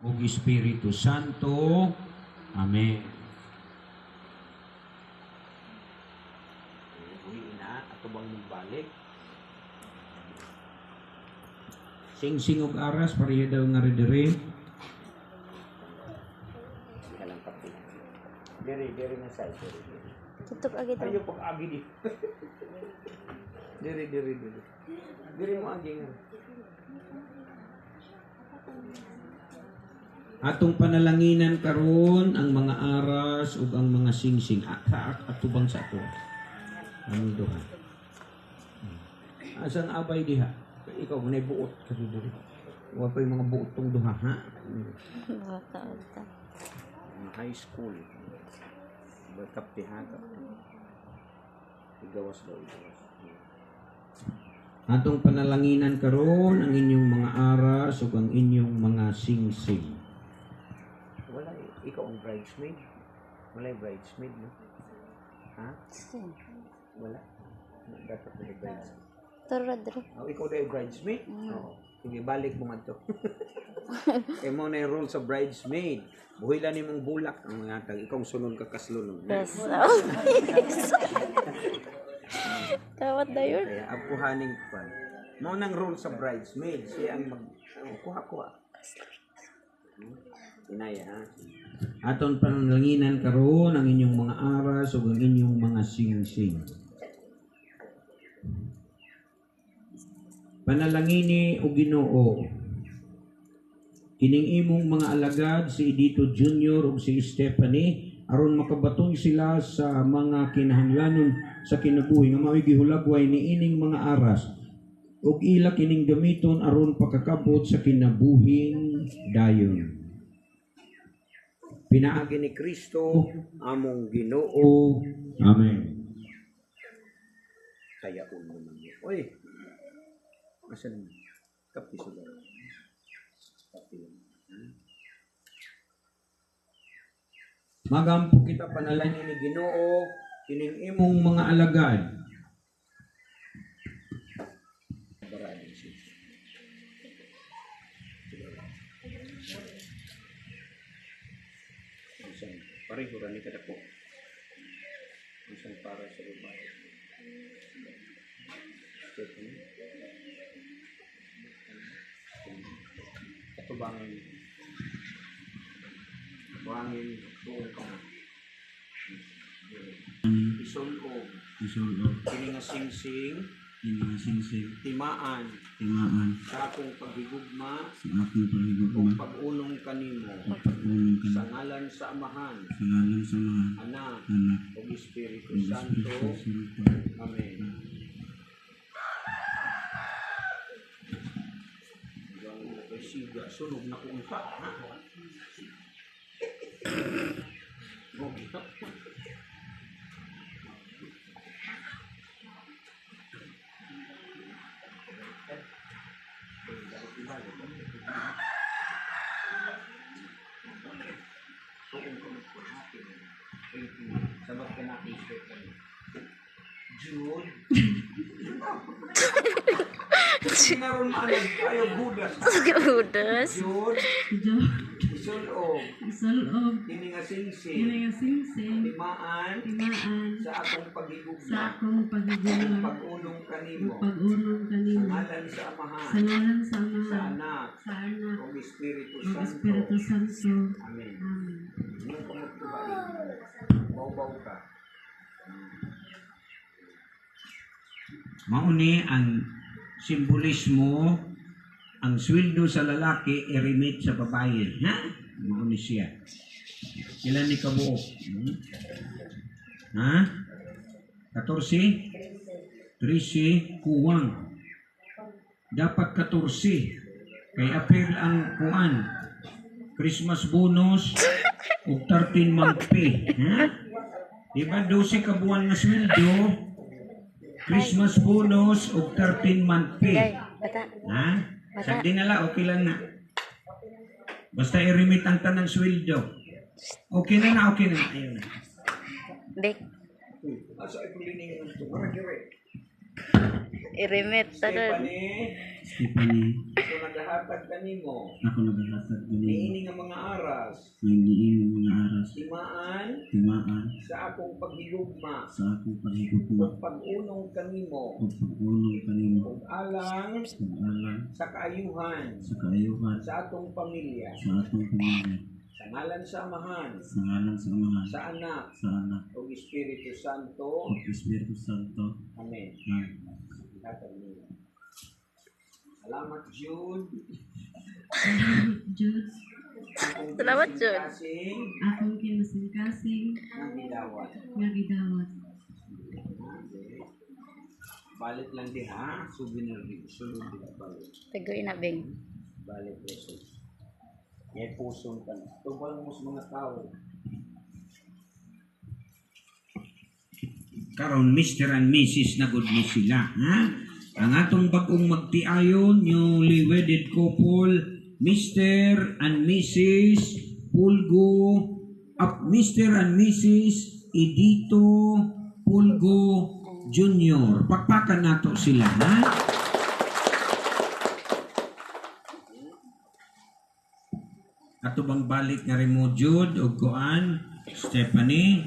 ug Espiritu Santo. Amen. Buhiin na, ato bang magbalik? Sing-sing og aras, pareha daw nga ridiri. Halang kape. Diri na side, diri. Tutok agi daw. Ayo pag agi di. Diri. Diri mo agi nga. Atong panalanginan karon ang mga aras ug ang mga singsing atubang sa ato. Ang duha. Asan abay diha? Ikaw may buot ka diri. Wa pa yung mga buot tong duha ha. Bata. High school. Bakap tihaka. Igawas daw. Atong panalanginan karon ang inyong mga aras ug ang inyong mga singsing. Wala ikaw ang bridesmaid. Wala yung bridesmaid, no? Ha? Wala. Dapat na yung bridesmaid. Rodri. Oh, ikaw na yung bridesmaid? Oo. Sige, balik mo nga to. Kaya mo na yung role sa bridesmaid. Buhilan ni mong bulak ang mga tag. Ikaw sunod ka kaslunod. Yes. Kawat na yun. Kaya apuhaning pan. Mo nang role sa bridesmaid. Siya ang mag... kuha. Inaya, ha? Aton pananlanginan karon ang inyong mga aras o ang inyong mga singsing. Panalangini o Ginoo. Kining imong mga alagad si Edito Jr. o si Stephanie aron makabaton sila sa mga kinahanglanon sa kinabuhi nga mao'y gihulagway ni ining mga aras ug ila kining gamiton aron pakakabot sa kinabuhing dayon. Pinaagi ni Kristo among Ginoo. Amen. Kaya mo naman. Oy. Asan mo? Kapi sila. Kapi lang. Magampo kita panalangin ni Ginoo kining imong mga alagad. Baradin siya. Pareho rin kada po. Isang para sa babae. Ito bangin tuong ka na. Isulog. Kini nga singsing. Timaan. Sa akong paghigugma. Pag-unong kanimo. Sa ngalan sa Amahan. Anak. O Espiritu Santo. Amen. Siga, sunog na kung sa. Sabab ka nakisip ka. Jude. Sinaron maalag tayo budas. Budas. Jude. Isulog. Kini nga singsing. Timaan. Sa akong pagigugma. Pag-unong kanimo. Sa ngalan sa Amahan. Sa Anak. O Espiritu Santo. Amen. Yung pamagtubain. Baw ka. Mauni ang simbolismo, ang sweldo sa lalaki i-remit sa babae. Ha? Mauni siya. Ilan ni kabuok? Ha? 14? 13? Kuwang. Dapat 14. Kay appeal ang kuan. Christmas bonus o 13 month pay. Ha? Diba 12 kabuan na sweldo? Christmas bonus o 13 month pay. Ha? Sa dinala, okay lang na. Basta i-remit ang tanang sweldo. Okay na. Ayun na. Bek. Asa ay pulining ito. Maragiri. I-remit. Stephanie. Stephanie, Ako nagahatag kanimo. ako naghahatag ganito. Niini nga mga aras. Hindi ng mga aras, Timaan timaan sa akong paghigugma. sa akong paghigugma Ug pag-unong kanimo. o pag-unong kanimo Ug alang ug alang sa kaayuhan sa kaayuhan sa atong pamilya. sa atong pamilya Sa ngalan sa Amahan, sa ngalan sa Amahan, sa Anak, sa Anak ug Espiritu Santo. o Espiritu Santo. Amen. Amen. Ihatag niyo. Salamat, Jude. Diyos, Akong Salamat, Jude. kasing akong kinasingkasing ng gidawat. nga gidawat. Balik lang di ha. Souvenir di. Sulod di balik. Tagoy na, Beng. Balik Jesus. May pusong ka na. Tubal mo sa mga tao. Karon Mr. and Mrs. na good ni sila, ha? Ang atong bagong magtiayon, newly wedded couple, Mr. and Mrs. Pulgo, Mr. and Mrs. Edito Pulgo Jr. Pakpakan nato sila, ha? Ato bang balik nga rin mo, Jude, o Kuan, Stephanie?